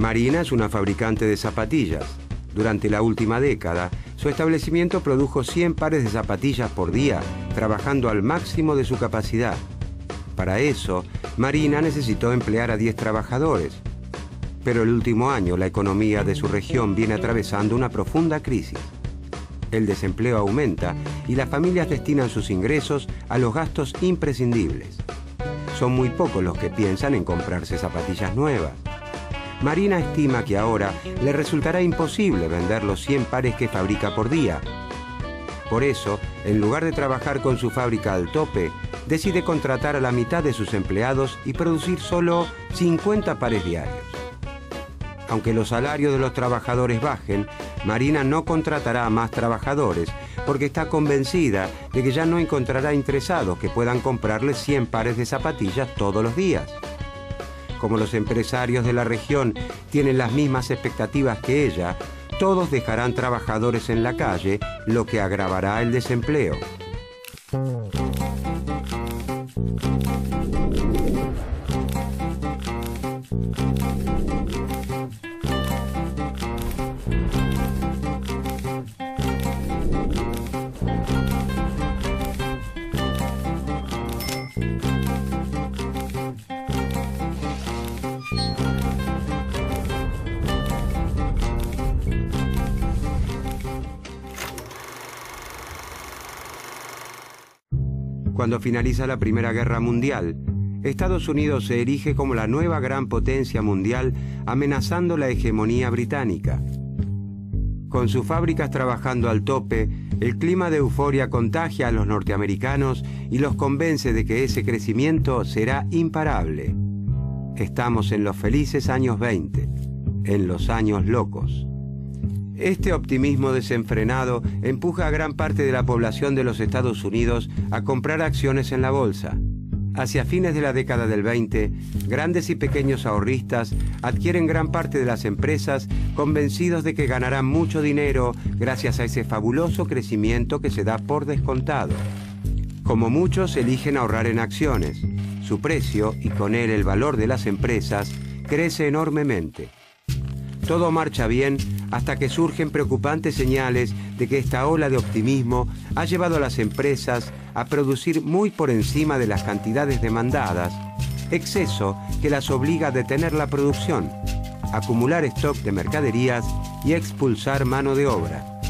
Marina es una fabricante de zapatillas. Durante la última década, su establecimiento produjo 100 pares de zapatillas por día, trabajando al máximo de su capacidad. Para eso, Marina necesitó emplear a 10 trabajadores. Pero el último año, la economía de su región viene atravesando una profunda crisis. El desempleo aumenta y las familias destinan sus ingresos a los gastos imprescindibles. Son muy pocos los que piensan en comprarse zapatillas nuevas. Marina estima que ahora le resultará imposible vender los 100 pares que fabrica por día. Por eso, en lugar de trabajar con su fábrica al tope, decide contratar a la mitad de sus empleados y producir solo 50 pares diarios. Aunque los salarios de los trabajadores bajen, Marina no contratará a más trabajadores porque está convencida de que ya no encontrará interesados que puedan comprarle 100 pares de zapatillas todos los días. Como los empresarios de la región tienen las mismas expectativas que ella, todos dejarán trabajadores en la calle, lo que agravará el desempleo. Cuando finaliza la Primera Guerra Mundial, Estados Unidos se erige como la nueva gran potencia mundial, amenazando la hegemonía británica. Con sus fábricas trabajando al tope, el clima de euforia contagia a los norteamericanos y los convence de que ese crecimiento será imparable. Estamos en los felices años 20, en los años locos. Este optimismo desenfrenado empuja a gran parte de la población de los Estados Unidos a comprar acciones en la bolsa. Hacia fines de la década del 20, grandes y pequeños ahorristas adquieren gran parte de las empresas convencidos de que ganarán mucho dinero gracias a ese fabuloso crecimiento que se da por descontado. Como muchos eligen ahorrar en acciones, su precio y con él el valor de las empresas crece enormemente. Todo marcha bien hasta que surgen preocupantes señales de que esta ola de optimismo ha llevado a las empresas a producir muy por encima de las cantidades demandadas, exceso que las obliga a detener la producción, acumular stock de mercaderías y expulsar mano de obra.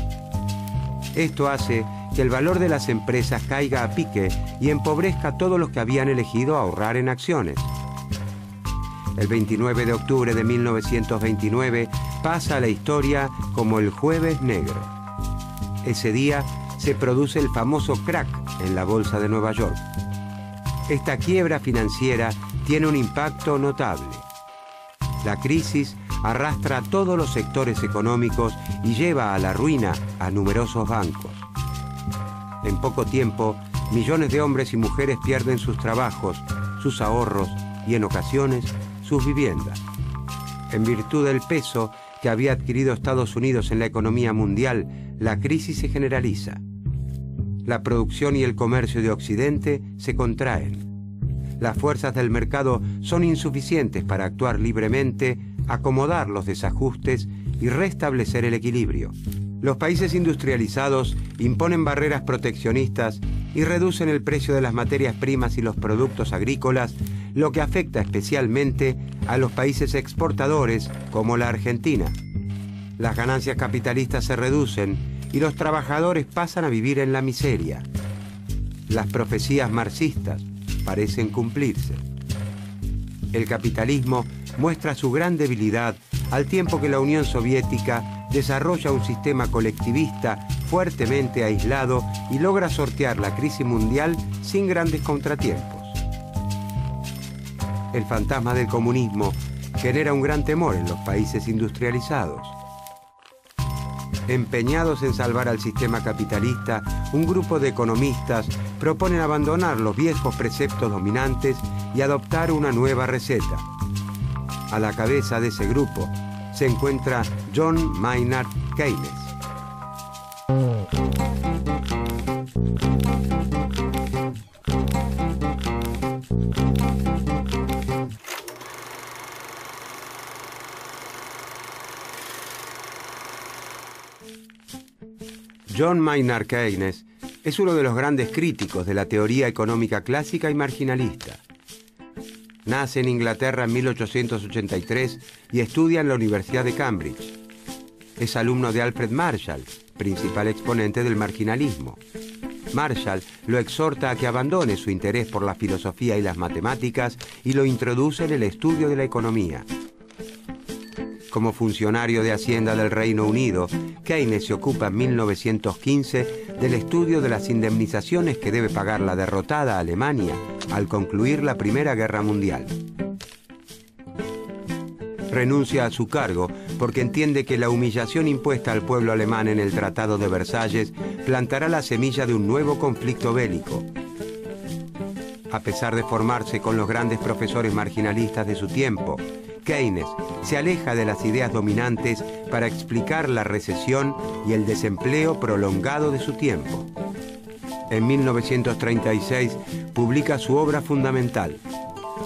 Esto hace que el valor de las empresas caiga a pique y empobrezca a todos los que habían elegido ahorrar en acciones. El 29 de octubre de 1929 pasa a la historia como el Jueves Negro. Ese día se produce el famoso crack en la Bolsa de Nueva York. Esta quiebra financiera tiene un impacto notable. La crisis arrastra a todos los sectores económicos y lleva a la ruina a numerosos bancos. En poco tiempo, millones de hombres y mujeres pierden sus trabajos, sus ahorros y, en ocasiones, sus viviendas. En virtud del peso que había adquirido Estados Unidos en la economía mundial, la crisis se generaliza. La producción y el comercio de Occidente se contraen. Las fuerzas del mercado son insuficientes para actuar libremente, acomodar los desajustes y restablecer el equilibrio. Los países industrializados imponen barreras proteccionistas y reducen el precio de las materias primas y los productos agrícolas, lo que afecta especialmente a los países exportadores como la Argentina. Las ganancias capitalistas se reducen y los trabajadores pasan a vivir en la miseria. Las profecías marxistas parecen cumplirse. El capitalismo muestra su gran debilidad al tiempo que la Unión Soviética desarrolla un sistema colectivista fuertemente aislado y logra sortear la crisis mundial sin grandes contratiempos. El fantasma del comunismo genera un gran temor en los países industrializados. Empeñados en salvar al sistema capitalista, un grupo de economistas proponen abandonar los viejos preceptos dominantes y adoptar una nueva receta. A la cabeza de ese grupo se encuentra John Maynard Keynes. John Maynard Keynes es uno de los grandes críticos de la teoría económica clásica y marginalista. Nace en Inglaterra en 1883 y estudia en la Universidad de Cambridge. Es alumno de Alfred Marshall, principal exponente del marginalismo. Marshall lo exhorta a que abandone su interés por la filosofía y las matemáticas y lo introduce en el estudio de la economía. Como funcionario de Hacienda del Reino Unido, Keynes se ocupa en 1915 del estudio de las indemnizaciones que debe pagar la derrotada Alemania al concluir la Primera Guerra Mundial. Renuncia a su cargo porque entiende que la humillación impuesta al pueblo alemán en el Tratado de Versalles plantará la semilla de un nuevo conflicto bélico. A pesar de formarse con los grandes profesores marginalistas de su tiempo, Keynes se aleja de las ideas dominantes para explicar la recesión y el desempleo prolongado de su tiempo. En 1936 publica su obra fundamental,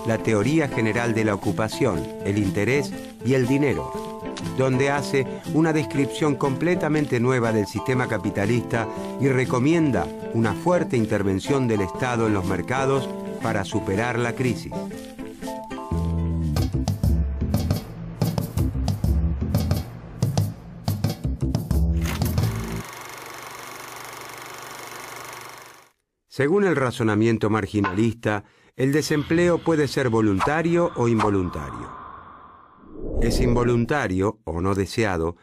La teoría general de la ocupación, el interés y el dinero, donde hace una descripción completamente nueva del sistema capitalista y recomienda una fuerte intervención del Estado en los mercados para superar la crisis. Según el razonamiento marginalista, el desempleo puede ser voluntario o involuntario. Es involuntario, o no deseado,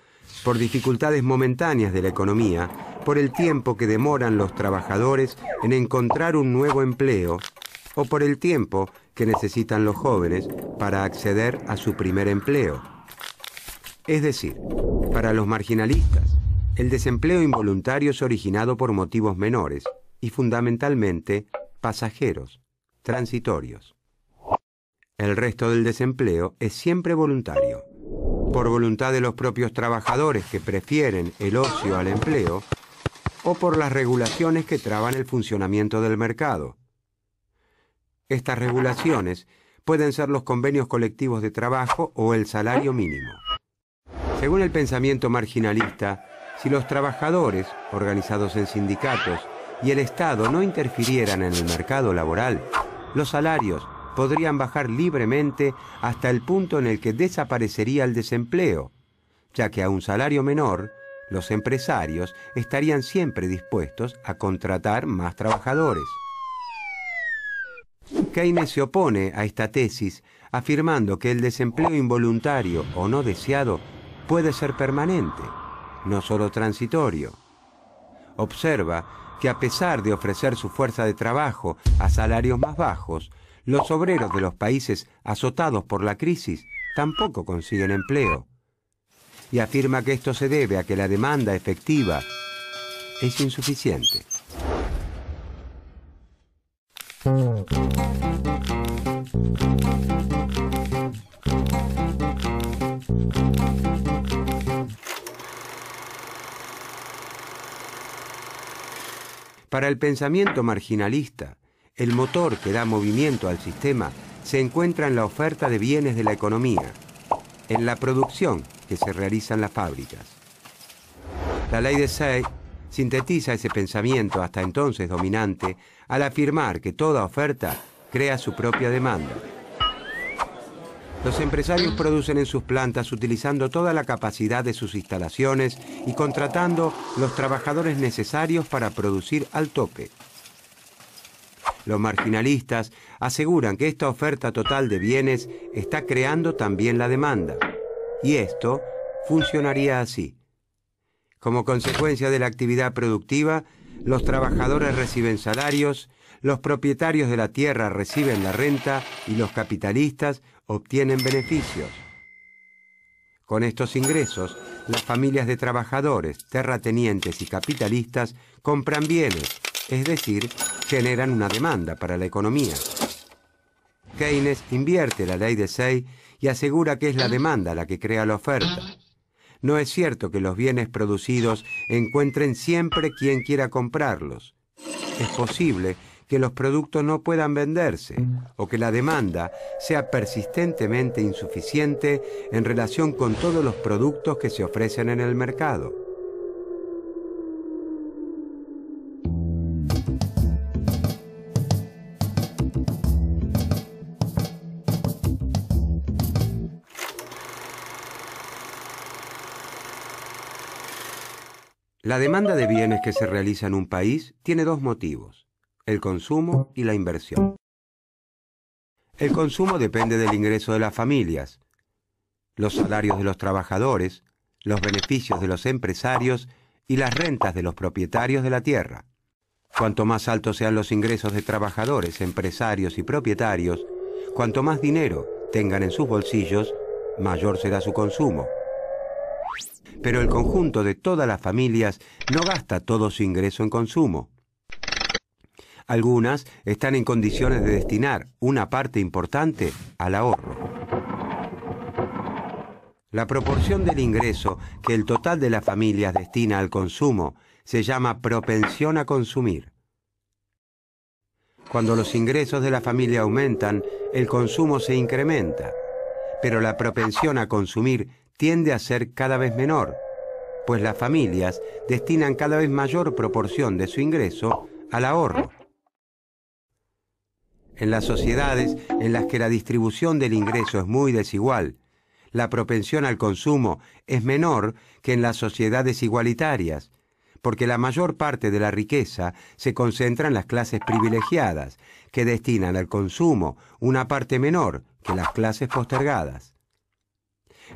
por dificultades momentáneas de la economía, por el tiempo que demoran los trabajadores en encontrar un nuevo empleo, o por el tiempo que necesitan los jóvenes para acceder a su primer empleo. Es decir, para los marginalistas, el desempleo involuntario es originado por motivos menores y fundamentalmente pasajeros, transitorios. El resto del desempleo es siempre voluntario, por voluntad de los propios trabajadores que prefieren el ocio al empleo, o por las regulaciones que traban el funcionamiento del mercado. Estas regulaciones pueden ser los convenios colectivos de trabajo o el salario mínimo. Según el pensamiento marginalista, si los trabajadores, organizados en sindicatos, y el Estado no interfirieran en el mercado laboral, los salarios podrían bajar libremente hasta el punto en el que desaparecería el desempleo, ya que a un salario menor, los empresarios estarían siempre dispuestos a contratar más trabajadores. Keynes se opone a esta tesis, afirmando que el desempleo involuntario o no deseado puede ser permanente, no solo transitorio. Observa que a pesar de ofrecer su fuerza de trabajo a salarios más bajos, los obreros de los países azotados por la crisis tampoco consiguen empleo. Y afirma que esto se debe a que la demanda efectiva es insuficiente. Para el pensamiento marginalista, el motor que da movimiento al sistema se encuentra en la oferta de bienes de la economía, en la producción que se realiza en las fábricas. La ley de Say sintetiza ese pensamiento hasta entonces dominante al afirmar que toda oferta crea su propia demanda. Los empresarios producen en sus plantas utilizando toda la capacidad de sus instalaciones y contratando los trabajadores necesarios para producir al tope. Los marginalistas aseguran que esta oferta total de bienes está creando también la demanda, y esto funcionaría así. Como consecuencia de la actividad productiva, los trabajadores reciben salarios, los propietarios de la tierra reciben la renta y los capitalistas obtienen beneficios. Con estos ingresos, las familias de trabajadores, terratenientes y capitalistas compran bienes, es decir, generan una demanda para la economía. Keynes invierte la ley de Say y asegura que es la demanda la que crea la oferta. No es cierto que los bienes producidos encuentren siempre quien quiera comprarlos. Es posible que los productos no puedan venderse o que la demanda sea persistentemente insuficiente en relación con todos los productos que se ofrecen en el mercado. La demanda de bienes que se realiza en un país tiene dos motivos: el consumo y la inversión. El consumo depende del ingreso de las familias, los salarios de los trabajadores, los beneficios de los empresarios y las rentas de los propietarios de la tierra. Cuanto más altos sean los ingresos de trabajadores, empresarios y propietarios, cuanto más dinero tengan en sus bolsillos, mayor será su consumo. Pero el conjunto de todas las familias no gasta todo su ingreso en consumo. Algunas están en condiciones de destinar una parte importante al ahorro. La proporción del ingreso que el total de las familias destina al consumo se llama propensión a consumir. Cuando los ingresos de la familia aumentan, el consumo se incrementa, pero la propensión a consumir tiende a ser cada vez menor, pues las familias destinan cada vez mayor proporción de su ingreso al ahorro. En las sociedades en las que la distribución del ingreso es muy desigual, la propensión al consumo es menor que en las sociedades igualitarias, porque la mayor parte de la riqueza se concentra en las clases privilegiadas, que destinan al consumo una parte menor que las clases postergadas.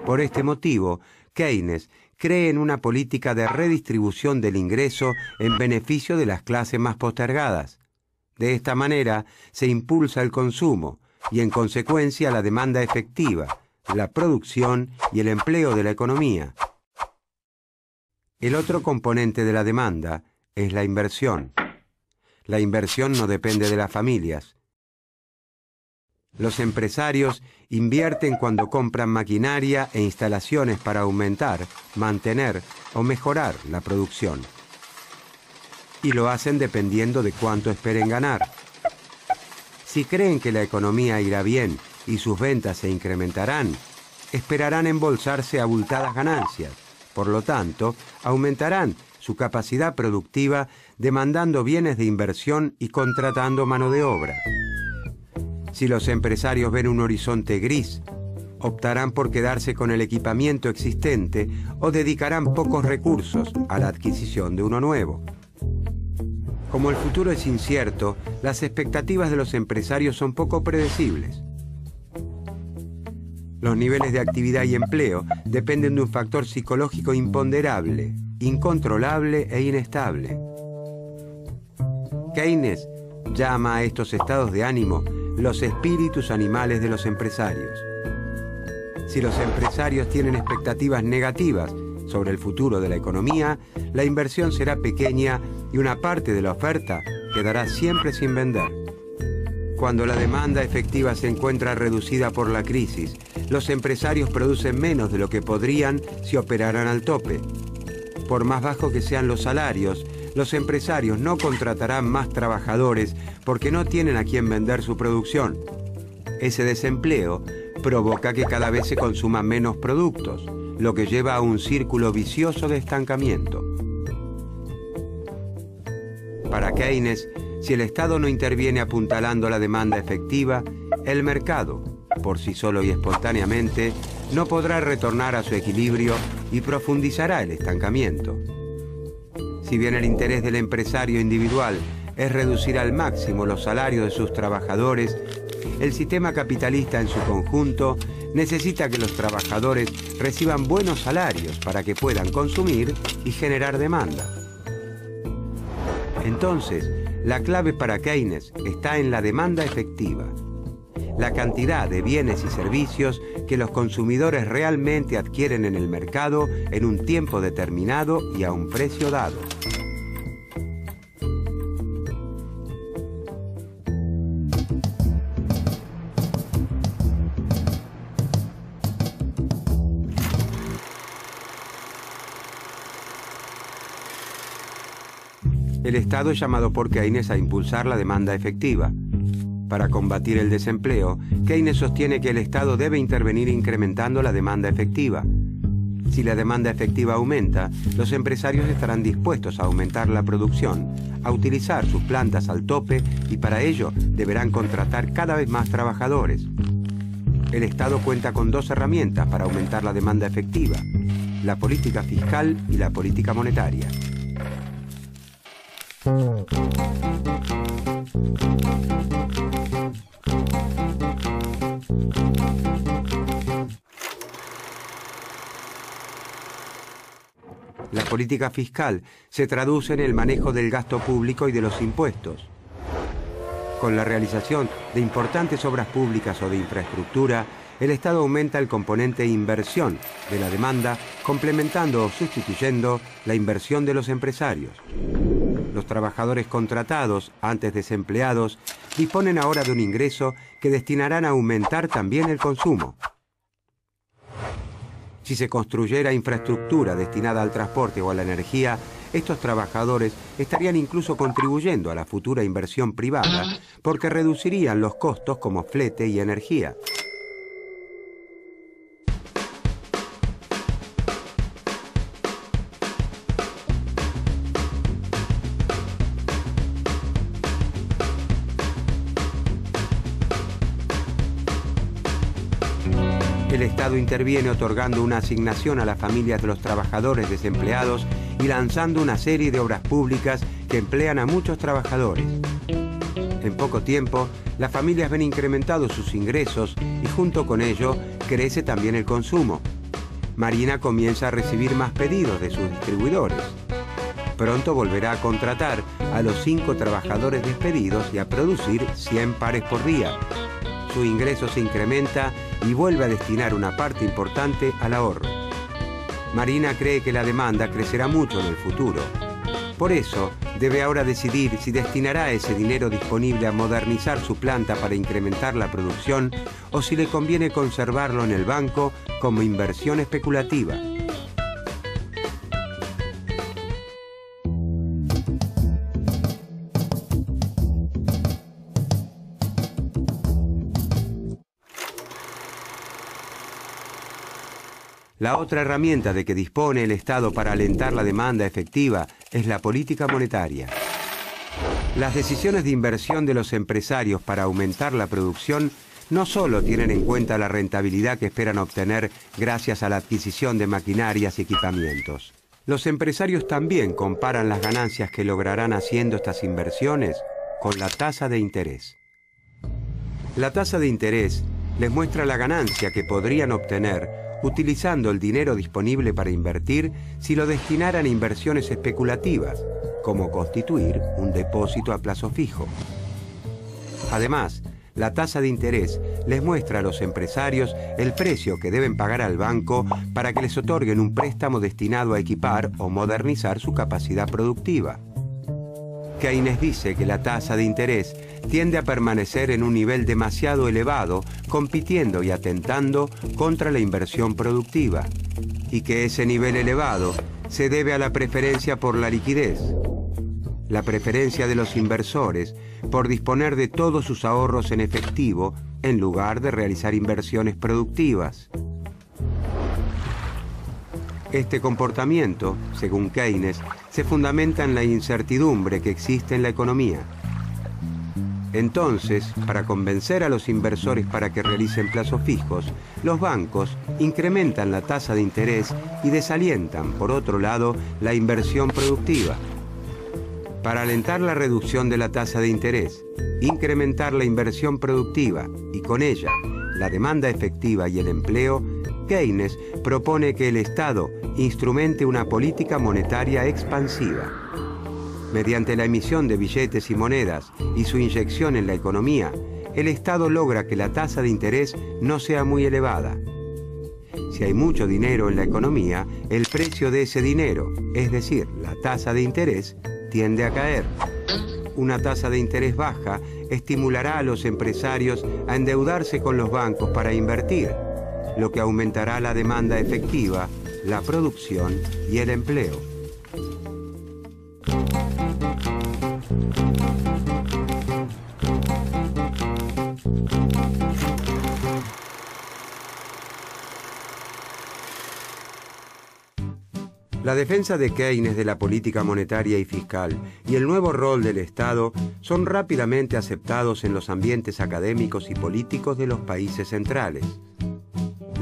Por este motivo, Keynes cree en una política de redistribución del ingreso en beneficio de las clases más postergadas. De esta manera se impulsa el consumo y, en consecuencia, la demanda efectiva, la producción y el empleo de la economía. El otro componente de la demanda es la inversión. La inversión no depende de las familias. Los empresarios invierten cuando compran maquinaria e instalaciones para aumentar, mantener o mejorar la producción. Y lo hacen dependiendo de cuánto esperen ganar. Si creen que la economía irá bien y sus ventas se incrementarán, esperarán embolsarse abultadas ganancias. Por lo tanto, aumentarán su capacidad productiva demandando bienes de inversión y contratando mano de obra. Si los empresarios ven un horizonte gris, optarán por quedarse con el equipamiento existente o dedicarán pocos recursos a la adquisición de uno nuevo. Como el futuro es incierto, las expectativas de los empresarios son poco predecibles. Los niveles de actividad y empleo dependen de un factor psicológico imponderable, incontrolable e inestable. Keynes llama a estos estados de ánimo los espíritus animales de los empresarios. Si los empresarios tienen expectativas negativas sobre el futuro de la economía, la inversión será pequeña y una parte de la oferta quedará siempre sin vender. Cuando la demanda efectiva se encuentra reducida por la crisis, los empresarios producen menos de lo que podrían si operaran al tope. Por más bajos que sean los salarios, los empresarios no contratarán más trabajadores porque no tienen a quien vender su producción. Ese desempleo provoca que cada vez se consuman menos productos, lo que lleva a un círculo vicioso de estancamiento. Para Keynes, si el Estado no interviene apuntalando la demanda efectiva, el mercado, por sí solo y espontáneamente, no podrá retornar a su equilibrio y profundizará el estancamiento. Si bien el interés del empresario individual es reducir al máximo los salarios de sus trabajadores, el sistema capitalista en su conjunto necesita que los trabajadores reciban buenos salarios para que puedan consumir y generar demanda. Entonces, la clave para Keynes está en la demanda efectiva, la cantidad de bienes y servicios que los consumidores realmente adquieren en el mercado en un tiempo determinado y a un precio dado. El Estado es llamado por Keynes a impulsar la demanda efectiva. Para combatir el desempleo, Keynes sostiene que el Estado debe intervenir incrementando la demanda efectiva. Si la demanda efectiva aumenta, los empresarios estarán dispuestos a aumentar la producción, a utilizar sus plantas al tope y para ello deberán contratar cada vez más trabajadores. El Estado cuenta con dos herramientas para aumentar la demanda efectiva: la política fiscal y la política monetaria. La política fiscal se traduce en el manejo del gasto público y de los impuestos. Con la realización de importantes obras públicas o de infraestructura, el Estado aumenta el componente inversión de la demanda, complementando o sustituyendo la inversión de los empresarios. Los trabajadores contratados, antes desempleados, disponen ahora de un ingreso que destinarán a aumentar también el consumo. Si se construyera infraestructura destinada al transporte o a la energía, estos trabajadores estarían incluso contribuyendo a la futura inversión privada porque reducirían los costos como flete y energía. El Estado interviene otorgando una asignación a las familias de los trabajadores desempleados y lanzando una serie de obras públicas que emplean a muchos trabajadores. En poco tiempo, las familias ven incrementados sus ingresos y junto con ello crece también el consumo. Marina comienza a recibir más pedidos de sus distribuidores. Pronto volverá a contratar a los 5 trabajadores despedidos y a producir 100 pares por día. Su ingreso se incrementa y vuelve a destinar una parte importante al ahorro. Marina cree que la demanda crecerá mucho en el futuro. Por eso, debe ahora decidir si destinará ese dinero disponible a modernizar su planta para incrementar la producción o si le conviene conservarlo en el banco como inversión especulativa. La otra herramienta de que dispone el Estado para alentar la demanda efectiva es la política monetaria. Las decisiones de inversión de los empresarios para aumentar la producción no solo tienen en cuenta la rentabilidad que esperan obtener gracias a la adquisición de maquinarias y equipamientos. Los empresarios también comparan las ganancias que lograrán haciendo estas inversiones con la tasa de interés. La tasa de interés les muestra la ganancia que podrían obtener utilizando el dinero disponible para invertir si lo destinaran a inversiones especulativas, como constituir un depósito a plazo fijo. Además, la tasa de interés les muestra a los empresarios el precio que deben pagar al banco para que les otorguen un préstamo destinado a equipar o modernizar su capacidad productiva. Keynes dice que la tasa de interés tiende a permanecer en un nivel demasiado elevado, compitiendo y atentando contra la inversión productiva, y que ese nivel elevado se debe a la preferencia por la liquidez, la preferencia de los inversores por disponer de todos sus ahorros en efectivo en lugar de realizar inversiones productivas. Este comportamiento, según Keynes, se fundamenta en la incertidumbre que existe en la economía. Entonces, para convencer a los inversores para que realicen plazos fijos, los bancos incrementan la tasa de interés y desalientan, por otro lado, la inversión productiva. Para alentar la reducción de la tasa de interés, incrementar la inversión productiva y con ella la demanda efectiva y el empleo, Keynes propone que el Estado instrumente una política monetaria expansiva. Mediante la emisión de billetes y monedas y su inyección en la economía, el Estado logra que la tasa de interés no sea muy elevada. Si hay mucho dinero en la economía, el precio de ese dinero, es decir, la tasa de interés, tiende a caer. Una tasa de interés baja estimulará a los empresarios a endeudarse con los bancos para invertir, lo que aumentará la demanda efectiva, la producción y el empleo. La defensa de Keynes de la política monetaria y fiscal y el nuevo rol del Estado son rápidamente aceptados en los ambientes académicos y políticos de los países centrales.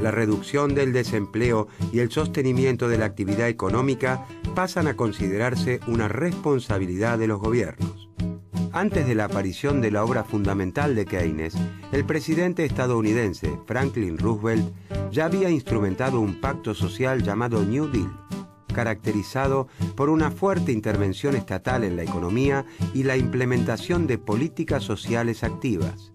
La reducción del desempleo y el sostenimiento de la actividad económica pasan a considerarse una responsabilidad de los gobiernos. Antes de la aparición de la obra fundamental de Keynes, el presidente estadounidense Franklin Roosevelt ya había instrumentado un pacto social llamado New Deal, caracterizado por una fuerte intervención estatal en la economía y la implementación de políticas sociales activas.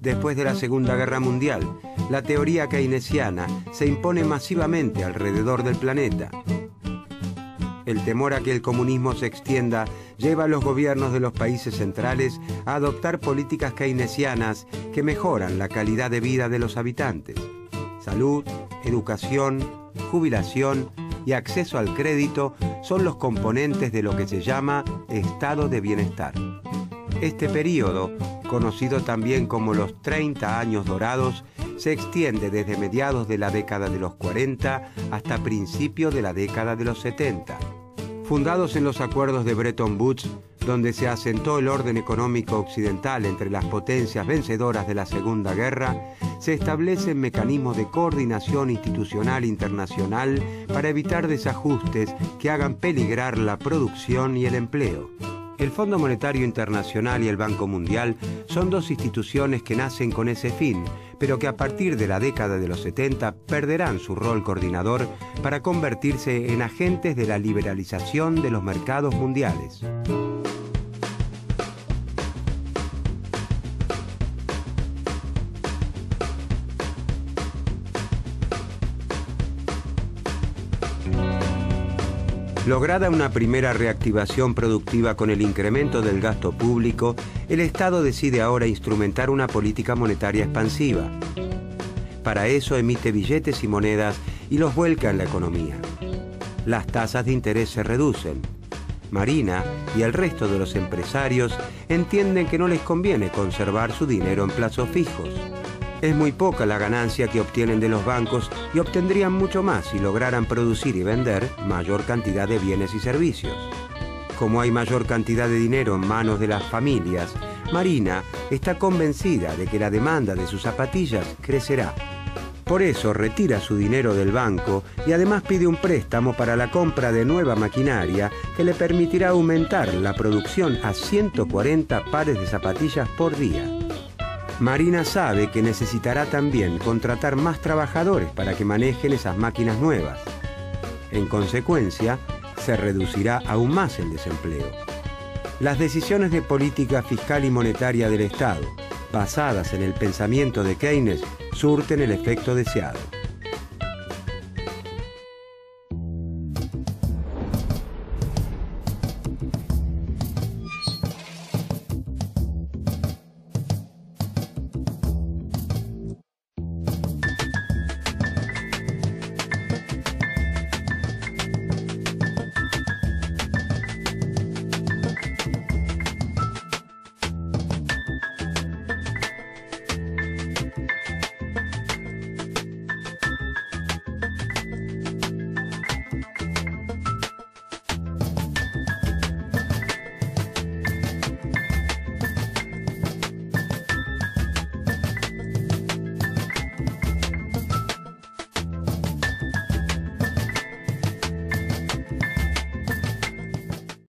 Después de la Segunda Guerra Mundial, la teoría keynesiana se impone masivamente alrededor del planeta. El temor a que el comunismo se extienda lleva a los gobiernos de los países centrales a adoptar políticas keynesianas que mejoran la calidad de vida de los habitantes. Salud, educación, jubilación y acceso al crédito son los componentes de lo que se llama estado de bienestar. Este período, conocido también como los 30 años dorados, se extiende desde mediados de la década de los 40 hasta principios de la década de los 70. Fundados en los acuerdos de Bretton Woods, donde se asentó el orden económico occidental entre las potencias vencedoras de la Segunda Guerra, se establecen mecanismos de coordinación institucional internacional para evitar desajustes que hagan peligrar la producción y el empleo. El Fondo Monetario Internacional y el Banco Mundial son dos instituciones que nacen con ese fin, pero que a partir de la década de los 70 perderán su rol coordinador para convertirse en agentes de la liberalización de los mercados mundiales. Lograda una primera reactivación productiva con el incremento del gasto público, el Estado decide ahora instrumentar una política monetaria expansiva. Para eso emite billetes y monedas y los vuelca en la economía. Las tasas de interés se reducen. Marina y el resto de los empresarios entienden que no les conviene conservar su dinero en plazos fijos. Es muy poca la ganancia que obtienen de los bancos y obtendrían mucho más si lograran producir y vender mayor cantidad de bienes y servicios. Como hay mayor cantidad de dinero en manos de las familias, Marina está convencida de que la demanda de sus zapatillas crecerá. Por eso retira su dinero del banco y además pide un préstamo para la compra de nueva maquinaria que le permitirá aumentar la producción a 140 pares de zapatillas por día. Marina sabe que necesitará también contratar más trabajadores para que manejen esas máquinas nuevas. En consecuencia, se reducirá aún más el desempleo. Las decisiones de política fiscal y monetaria del Estado, basadas en el pensamiento de Keynes, surten el efecto deseado.